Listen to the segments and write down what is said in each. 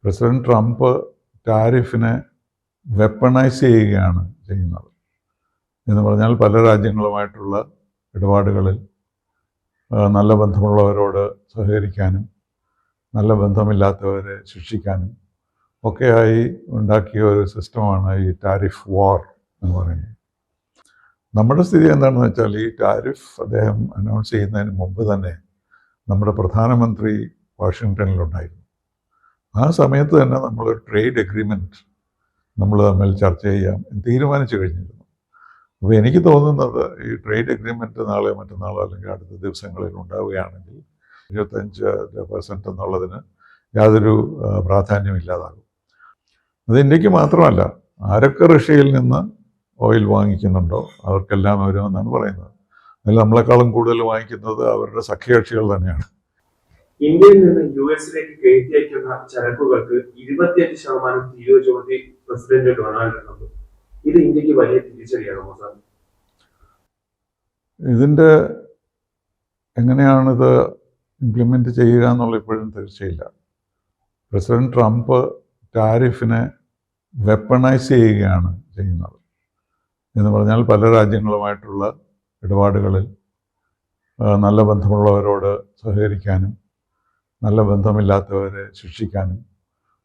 President Trump ടാരിഫിനെ weaponise ചെയ്യുകയാണ് ചെയ്യുന്നത് എന്ന് പറഞ്ഞാൽ പല രാജ്യങ്ങളുമായിട്ടുള്ള ഇടപാടുകളിൽ നല്ല ബന്ധമുള്ളവരോട് സഹകരിക്കാനും നല്ല ബന്ധമില്ലാത്തവരെ ശിക്ഷിക്കാനും ഒക്കെയായി ഉണ്ടാക്കിയ ഒരു സിസ്റ്റമാണ് ഈ ടാരിഫ് വാർ എന്ന് പറയുന്നത്. നമ്മുടെ സ്ഥിതി എന്താണെന്ന് വെച്ചാൽ ഈ ടാരിഫ് അദ്ദേഹം അനൗൺസ് ചെയ്യുന്നതിന് മുമ്പ് തന്നെ നമ്മുടെ പ്രധാനമന്ത്രി വാഷിങ്ടണിലുണ്ടായിരുന്നു. ആ സമയത്ത് തന്നെ നമ്മളൊരു ട്രേഡ് എഗ്രിമെൻറ്റ് നമ്മൾ തമ്മിൽ ചർച്ച ചെയ്യാം എന്ന് തീരുമാനിച്ചു കഴിഞ്ഞിരുന്നു. അപ്പോൾ എനിക്ക് തോന്നുന്നത് ഈ ട്രേഡ് എഗ്രിമെൻറ്റ് നാളെയോ മറ്റന്നാളോ അല്ലെങ്കിൽ അടുത്ത ദിവസങ്ങളിൽ ഉണ്ടാവുകയാണെങ്കിൽ 25% എന്നുള്ളതിന് യാതൊരു പ്രാധാന്യം ഇല്ലാതാകും. അത് ഇന്ത്യക്ക് മാത്രമല്ല, ആരൊക്കെ റഷ്യയിൽ നിന്ന് ഓയിൽ വാങ്ങിക്കുന്നുണ്ടോ അവർക്കെല്ലാം വരുമെന്നാണ് പറയുന്നത്. അതിൽ നമ്മളെക്കാളും കൂടുതൽ വാങ്ങിക്കുന്നത് അവരുടെ സഖ്യകക്ഷികൾ തന്നെയാണ്. ഇന്ത്യയിൽ നിന്ന് US-ലേക്ക് കയറ്റി അയക്കുന്ന ചരക്കുകൾക്ക് 25% തീരുവ ചുമത്തി പ്രസിഡന്റ് ഡൊണാൾഡ് ട്രംപ്. ഇത് ഇന്ത്യക്ക് വലിയ തിരിച്ചടിയാകുമോ സാർ? ഇതിൻ്റെ എങ്ങനെയാണിത് ഇംപ്ലിമെൻ്റ് ചെയ്യുക എന്നുള്ള ഇപ്പോഴും തീർച്ചയില്ല. പ്രസിഡന്റ് ട്രംപ് ടാരിഫിനെ വെപ്പണൈസ് ചെയ്യുകയാണ് ചെയ്യുന്നത് എന്ന് പറഞ്ഞാൽ പല രാജ്യങ്ങളുമായിട്ടുള്ള ഇടപാടുകളിൽ നല്ല ബന്ധമുള്ളവരോട് സഹകരിക്കാനും നല്ല ബന്ധമില്ലാത്തവരെ ശിക്ഷിക്കാനും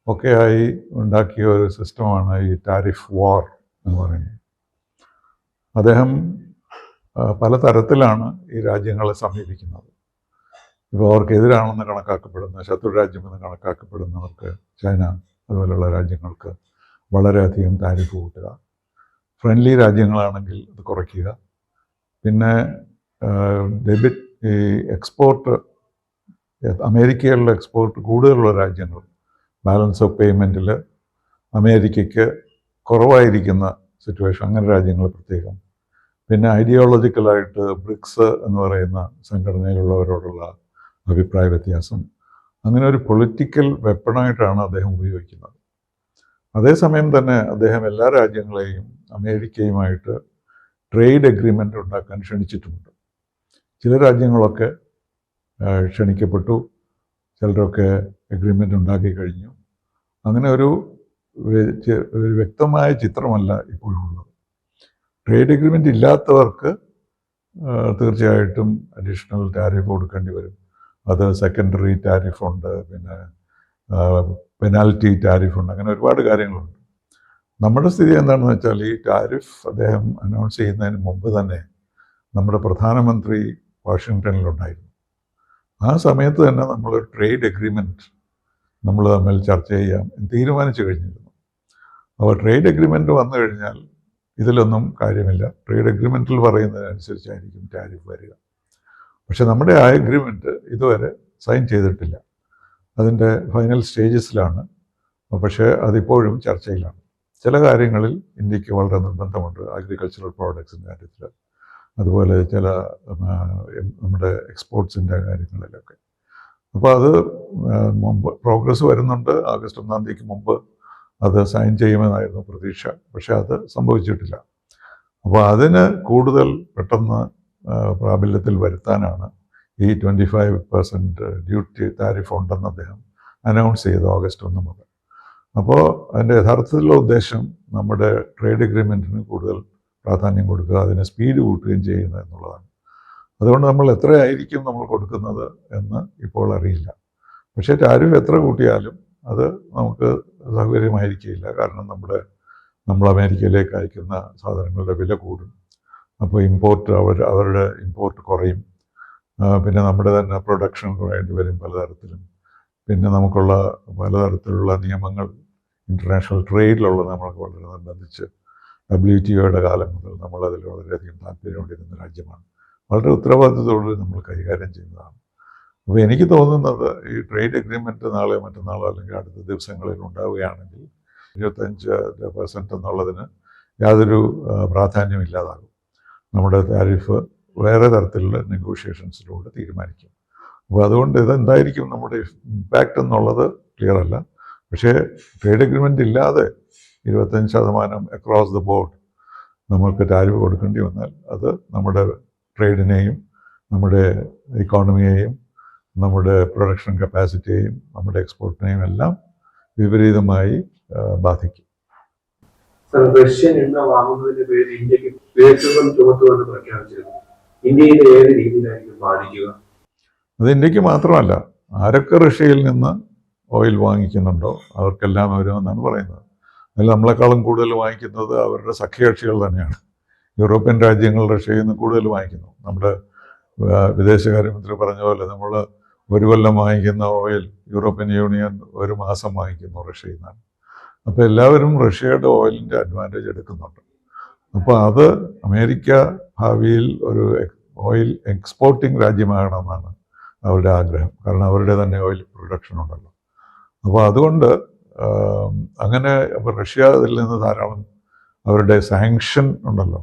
ഒക്കെയായി ഉണ്ടാക്കിയ ഒരു സിസ്റ്റമാണ് ഈ ടാരിഫ് വാർ എന്ന് പറയുന്നത്. അദ്ദേഹം പല തരത്തിലാണ് ഈ രാജ്യങ്ങളെ സമീപിക്കുന്നത്. ഇപ്പോൾ അവർക്കെതിരാണെന്ന് കണക്കാക്കപ്പെടുന്ന ശത്രു രാജ്യമെന്ന് കണക്കാക്കപ്പെടുന്നവർക്ക് ചൈന അതുപോലെയുള്ള രാജ്യങ്ങൾക്ക് വളരെയധികം താരിഫ് കൂട്ടുക, ഫ്രണ്ട്ലി രാജ്യങ്ങളാണെങ്കിൽ അത് കുറയ്ക്കുക, പിന്നെ ഡെബിറ്റ് ഈ എക്സ്പോർട്ട് അമേരിക്കയിലുള്ള എക്സ്പോർട്ട് കൂടുതലുള്ള രാജ്യങ്ങൾ ബാലൻസ് ഓഫ് പേയ്മെൻറ്റിൽ അമേരിക്കയ്ക്ക് കുറവായിരിക്കുന്ന സിറ്റുവേഷൻ, അങ്ങനെ രാജ്യങ്ങൾ പ്രത്യേകം, പിന്നെ ഐഡിയോളജിക്കലായിട്ട് ബ്രിക്സ് എന്ന് പറയുന്ന സംഘടനയിലുള്ളവരോടുള്ള അഭിപ്രായ വ്യത്യാസം, അങ്ങനെ ഒരു പൊളിറ്റിക്കൽ വെപ്പണായിട്ടാണ് അദ്ദേഹം ഉപയോഗിക്കുന്നത്. അതേസമയം തന്നെ അദ്ദേഹം എല്ലാ രാജ്യങ്ങളെയും അമേരിക്കയുമായിട്ട് ട്രേഡ് എഗ്രിമെൻ്റ് ഉണ്ടാക്കാൻ ക്ഷണിച്ചിട്ടുമുണ്ട്. ചില രാജ്യങ്ങളൊക്കെ ക്ഷണിക്കപ്പെട്ടു, ചിലരൊക്കെ എഗ്രിമെൻ്റ് ഉണ്ടാക്കി കഴിഞ്ഞു. അങ്ങനെ ഒരു വ്യക്തമായ ചിത്രമല്ല ഇപ്പോഴുള്ളത്. ട്രേഡ് എഗ്രിമെൻ്റ് ഇല്ലാത്തവർക്ക് തീർച്ചയായിട്ടും അഡീഷണൽ ടാരിഫ് കൊടുക്കേണ്ടി വരും. അത് സെക്കൻഡറി ടാരിഫുണ്ട്, പിന്നെ പെനാൽറ്റി ടാരിഫുണ്ട്, അങ്ങനെ ഒരുപാട് കാര്യങ്ങളുണ്ട്. നമ്മുടെ സ്ഥിതി എന്താണെന്ന് വെച്ചാൽ ഈ ടാരിഫ് അദ്ദേഹം അനൗൺസ് ചെയ്യുന്നതിന് മുമ്പ് തന്നെ നമ്മുടെ പ്രധാനമന്ത്രി വാഷിങ്ടണിലുണ്ടായിരുന്നു. ആ സമയത്ത് തന്നെ നമ്മളൊരു ട്രേഡ് എഗ്രിമെൻറ്റ് നമ്മൾ തമ്മിൽ ചർച്ച ചെയ്യാം എന്ന് തീരുമാനിച്ചു കഴിഞ്ഞിരുന്നു. അപ്പോൾ ട്രേഡ് എഗ്രിമെൻറ്റ് വന്നു കഴിഞ്ഞാൽ ഇതിലൊന്നും കാര്യമില്ല. ട്രേഡ് എഗ്രിമെൻറ്റിൽ പറയുന്നതിനനുസരിച്ചായിരിക്കും ടാരിഫ് വരിക. പക്ഷെ നമ്മുടെ ആ എഗ്രിമെൻറ്റ് ഇതുവരെ സൈൻ ചെയ്തിട്ടില്ല. അതിൻ്റെ ഫൈനൽ സ്റ്റേജസിലാണ്. പക്ഷേ അതിപ്പോഴും ചർച്ചയിലാണ്. ചില കാര്യങ്ങളിൽ ഇന്ത്യക്ക് വളരെ നിർബന്ധമുണ്ട്, അഗ്രികൾച്ചറൽ പ്രോഡക്ട്സിൻ്റെ കാര്യത്തിൽ, അതുപോലെ ചില നമ്മുടെ എക്സ്പോർട്സിൻ്റെ കാര്യങ്ങളിലൊക്കെ. അപ്പോൾ അത് മുമ്പ് പ്രോഗ്രസ് വരുന്നുണ്ട്. ആഗസ്റ്റ് 1 തീയതിക്ക് മുമ്പ് അത് സൈൻ ചെയ്യുമെന്നായിരുന്നു പ്രതീക്ഷ. പക്ഷെ അത് സംഭവിച്ചിട്ടില്ല. അപ്പോൾ അതിന് കൂടുതൽ പെട്ടെന്ന് പ്രാബല്യത്തിൽ വരുത്താനാണ് ഈ 25% ഡ്യൂട്ടി താരിഫ് ഉണ്ടെന്ന് അദ്ദേഹം അനൗൺസ് ചെയ്തു ഓഗസ്റ്റ് 1 മുതൽ. അപ്പോൾ അതിൻ്റെ യഥാർത്ഥത്തിലുള്ള ഉദ്ദേശം നമ്മുടെ ട്രേഡ് എഗ്രിമെൻറ്റിന് കൂടുതൽ പ്രാധാന്യം കൊടുക്കുക, അതിന് സ്പീഡ് കൂട്ടുകയും ചെയ്യുക എന്നുള്ളതാണ്. അതുകൊണ്ട് നമ്മൾ എത്രയായിരിക്കും നമ്മൾ കൊടുക്കുന്നത് എന്ന് ഇപ്പോൾ അറിയില്ല. പക്ഷേ ടാരിഫ് എത്ര കൂട്ടിയാലും അത് നമുക്ക് സൗകര്യമായിരിക്കില്ല. കാരണം നമ്മൾ അമേരിക്കയിലേക്ക് അയക്കുന്ന സാധനങ്ങളുടെ വില കൂടും. അപ്പോൾ അവരുടെ ഇമ്പോർട്ട് കുറയും. പിന്നെ നമ്മുടെ തന്നെ പ്രൊഡക്ഷൻ കുറയേണ്ടി വരും പലതരത്തിലും. പിന്നെ നമുക്കുള്ള പലതരത്തിലുള്ള നിയമങ്ങൾ ഇൻ്റർനാഷണൽ ട്രേഡിലുള്ള നമ്മൾക്ക് വളരെ നിർബന്ധിച്ച് WTOയുടെ കാലം മുതൽ നമ്മളതിൽ വളരെയധികം താല്പര്യമുണ്ടിരുന്ന രാജ്യമാണ്. വളരെ ഉത്തരവാദിത്തത്തോടെ നമ്മൾ കൈകാര്യം ചെയ്യുന്നതാണ്. അപ്പോൾ എനിക്ക് തോന്നുന്നത് ഈ ട്രേഡ് എഗ്രിമെൻറ്റ് നാളെയോ മറ്റന്നാളോ അല്ലെങ്കിൽ അടുത്ത ദിവസങ്ങളിൽ ഉണ്ടാവുകയാണെങ്കിൽ 25% എന്നുള്ളതിന് യാതൊരു പ്രാധാന്യം ഇല്ലാതാകും. നമ്മുടെ താരിഫ് വേറെ തരത്തിലുള്ള നെഗോഷിയേഷൻസിലൂടെ തീരുമാനിക്കും. അപ്പോൾ അതുകൊണ്ട് ഇതെന്തായിരിക്കും നമ്മുടെ ഇമ്പാക്റ്റ് എന്നുള്ളത് ക്ലിയർ അല്ല. പക്ഷേ ട്രേഡ് എഗ്രിമെൻ്റ് ഇല്ലാതെ 25% അക്രോസ് ദ ബോർഡ് നമ്മൾക്ക് ടാരിഫ് കൊടുക്കേണ്ടി വന്നാൽ അത് നമ്മുടെ ട്രേഡിനെയും നമ്മുടെ ഇക്കോണമിയെയും നമ്മുടെ പ്രൊഡക്ഷൻ കപ്പാസിറ്റിയെയും നമ്മുടെ എക്സ്പോർട്ടിനെയും എല്ലാം വിപരീതമായി ബാധിക്കും. സർ, റഷ്യൻ എണ്ണ വാങ്ങുന്നതിന്റെ പേരിൽ ഇന്ത്യക്ക് പിഴച്ചുകം ചുമത്തുമെന്ന് പ്രഖ്യാപിച്ചിരുന്നു. ഇന്ത്യയിലെ ഏത് രീതിയിലായിരിക്കും ബാധിക്കുക? അത് ഇന്ത്യക്ക് മാത്രമല്ല, ആരൊക്കെ റഷ്യയിൽ നിന്ന് ഓയിൽ വാങ്ങിക്കുന്നുണ്ടോ അവർക്കെല്ലാം വരുമെന്നാണ് പറയുന്നത്. അതിൽ നമ്മളെക്കാളും കൂടുതൽ വാങ്ങിക്കുന്നത് അവരുടെ സഖ്യകക്ഷികൾ തന്നെയാണ്. യൂറോപ്യൻ രാജ്യങ്ങൾ റഷ്യയിൽ നിന്ന് കൂടുതൽ വാങ്ങിക്കുന്നു. നമ്മുടെ വിദേശകാര്യമന്ത്രി പറഞ്ഞ പോലെ നമ്മൾ ഒരു കൊല്ലം വാങ്ങിക്കുന്ന ഓയിൽ യൂറോപ്യൻ യൂണിയൻ ഒരു മാസം വാങ്ങിക്കുന്നു റഷ്യയിൽ നിന്നാണ്. അപ്പോൾ എല്ലാവരും റഷ്യയുടെ ഓയിലിൻ്റെ അഡ്വാൻറ്റേജ് എടുക്കുന്നുണ്ട്. അപ്പോൾ അത് അമേരിക്ക ഭാവിയിൽ ഒരു ഓയിൽ എക്സ്പോർട്ടിംഗ് രാജ്യമാകണമെന്നാണ് അവരുടെ ആഗ്രഹം. കാരണം അവരുടെ തന്നെ ഓയിൽ പ്രൊഡക്ഷൻ ഉണ്ടല്ലോ. അപ്പോൾ അതുകൊണ്ട് അങ്ങനെ റഷ്യ അതിൽ നിന്ന് ധാരാളം അവരുടെ സാങ്ഷൻ ഉണ്ടല്ലോ,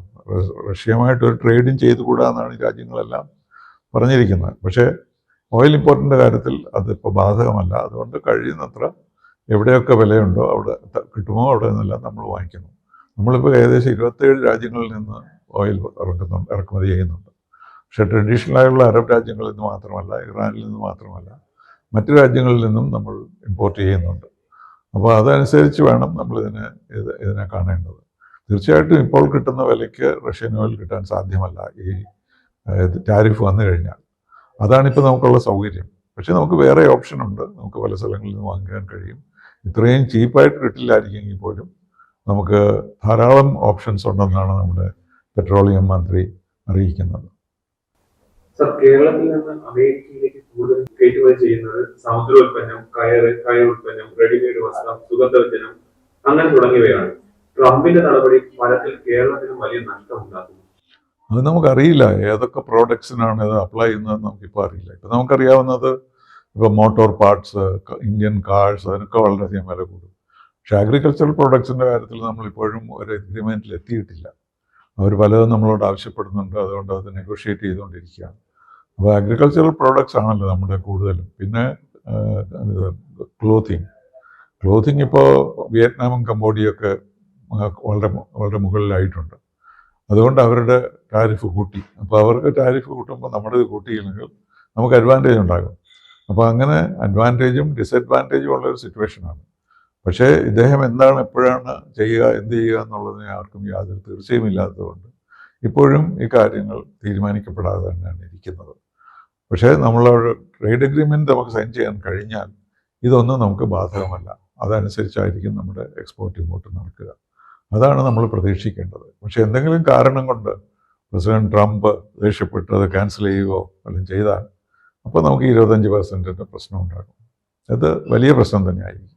റഷ്യയുമായിട്ടൊരു ട്രേഡിങ് ചെയ്തുകൂടാന്നാണ് ഈ രാജ്യങ്ങളെല്ലാം പറഞ്ഞിരിക്കുന്നത്. പക്ഷേ ഓയിൽ ഇമ്പോർട്ടിൻ്റെ കാര്യത്തിൽ അതിപ്പോൾ ബാധകമല്ല. അതുകൊണ്ട് കഴിയുന്നത്ര എവിടെയൊക്കെ വിലയുണ്ടോ അവിടെ കിട്ടുമോ അവിടെ നിന്നെല്ലാം നമ്മൾ വാങ്ങിക്കുന്നു. നമ്മളിപ്പോൾ ഏകദേശം 27 രാജ്യങ്ങളിൽ നിന്ന് ഓയിൽ ഇറക്കുമതി ചെയ്യുന്നുണ്ട്. പക്ഷേ ട്രഡീഷണലായുള്ള അറബ് രാജ്യങ്ങളിൽ നിന്ന് മാത്രമല്ല, ഇറാനിൽ നിന്ന് മാത്രമല്ല, മറ്റു രാജ്യങ്ങളിൽ നിന്നും നമ്മൾ ഇമ്പോർട്ട് ചെയ്യുന്നുണ്ട്. അപ്പോൾ അതനുസരിച്ച് വേണം ഇതിനെ കാണേണ്ടത്. തീർച്ചയായിട്ടും ഇപ്പോൾ കിട്ടുന്ന വിലയ്ക്ക് റഷ്യൻ ഓയിൽ കിട്ടാൻ സാധ്യമല്ല ഈ ടാരിഫ് വന്നു കഴിഞ്ഞാൽ. അതാണിപ്പോൾ നമുക്കുള്ള സൗകര്യം. പക്ഷേ നമുക്ക് വേറെ ഓപ്ഷനുണ്ട്. നമുക്ക് പല സ്ഥലങ്ങളിൽ നിന്ന് വാങ്ങിക്കാൻ കഴിയും. ഇത്രയും ചീപ്പായിട്ട് കിട്ടില്ലായിരിക്കുമെങ്കിൽ പോലും നമുക്ക് ധാരാളം ഓപ്ഷൻസ് ഉണ്ടെന്നാണ് നമ്മുടെ പെട്രോളിയം മന്ത്രി അറിയിക്കുന്നത്. സർ, കേരളത്തിൽ നിന്ന് അമേരിക്കയിലേക്ക് കൂടുതൽ കയറ്റുമതി ചെയ്യുന്നത് സമുദ്രോൽപ്പന്നം, കയർ ഉൽപ്പന്നം, റെഡിമെയ്ഡ് വസ്ത്രം, സുഗന്ധവ്യഞ്ജനം അങ്ങനെ തുടങ്ങിയവയാണ്. ട്രംപിന്റെ നടപടി ഫലത്തിൽ കേരളത്തിന് വലിയ നഷ്ടം ഉണ്ടാക്കുന്നു. അത് നമുക്കറിയില്ല ഏതൊക്കെ പ്രോഡക്ട്സിനാണ് ഇത് അപ്ലൈ ചെയ്യുന്നതെന്ന് നമുക്കിപ്പോൾ അറിയില്ല. ഇപ്പം നമുക്കറിയാവുന്നത് ഇപ്പോൾ മോട്ടോർ പാർട്സ്, ഇന്ത്യൻ കാർസ്, അതിനൊക്കെ വളരെയധികം വില കൂടും. പക്ഷേ അഗ്രികൾച്ചറൽ പ്രോഡക്ട്സിൻ്റെ കാര്യത്തിൽ നമ്മളിപ്പോഴും ഒരു എഗ്രിമെൻറ്റിൽ എത്തിയിട്ടില്ല. അവർ പലതും നമ്മളോട് ആവശ്യപ്പെടുന്നുണ്ട്. അതുകൊണ്ട് അത് നെഗോഷിയേറ്റ് ചെയ്തുകൊണ്ടിരിക്കുകയാണ്. അപ്പോൾ അഗ്രികൾച്ചറൽ പ്രോഡക്ട്സ് ആണല്ലോ നമ്മുടെ കൂടുതലും. പിന്നെ ക്ലോത്തിങ് ഇപ്പോൾ വിയറ്റ്നാമും കംബോഡിയൊക്കെ വളരെ വളരെ മുകളിലായിട്ടുണ്ട്. അതുകൊണ്ട് അവരുടെ ടാരിഫ് കൂട്ടി. അപ്പോൾ അവർക്ക് ടാരിഫ് കൂട്ടുമ്പോൾ നമ്മുടെ ഇത് കൂട്ടിയില്ലെങ്കിൽ നമുക്ക് അഡ്വാൻറ്റേജ് ഉണ്ടാകും. അപ്പോൾ അങ്ങനെ അഡ്വാൻറ്റേജും ഡിസഡ്വാൻറ്റേജും ഉള്ളൊരു സിറ്റുവേഷനാണ്. പക്ഷേ ഇദ്ദേഹം എപ്പോഴാണ് ചെയ്യുക, എന്ത് ചെയ്യുക എന്നുള്ളതിനെ ആർക്കും യാതൊരു തീർച്ചയും ഇല്ലാത്തതുകൊണ്ട് ഇപ്പോഴും ഈ കാര്യങ്ങൾ തീരുമാനിക്കപ്പെടാതെ തന്നെയാണ് ഇരിക്കുന്നത്. പക്ഷേ നമ്മളൊരു ട്രേഡ് അഗ്രിമെൻറ്റ് നമുക്ക് സൈൻ ചെയ്യാൻ കഴിഞ്ഞാൽ ഇതൊന്നും നമുക്ക് ബാധകമല്ല. അതനുസരിച്ചായിരിക്കും നമ്മുടെ എക്സ്പോർട്ട് ഇമ്പോർട്ട് നടക്കുക. അതാണ് നമ്മൾ പ്രതീക്ഷിക്കേണ്ടത്. പക്ഷേ എന്തെങ്കിലും കാരണം കൊണ്ട് പ്രസിഡന്റ് ട്രംപ് ദേഷ്യപ്പെട്ട് അത് ക്യാൻസൽ ചെയ്യുകയോ അല്ലെങ്കിൽ ചെയ്താൽ അപ്പോൾ നമുക്ക് 25% പ്രശ്നം ഉണ്ടാകും. അത് വലിയ പ്രശ്നം തന്നെയായിരിക്കും.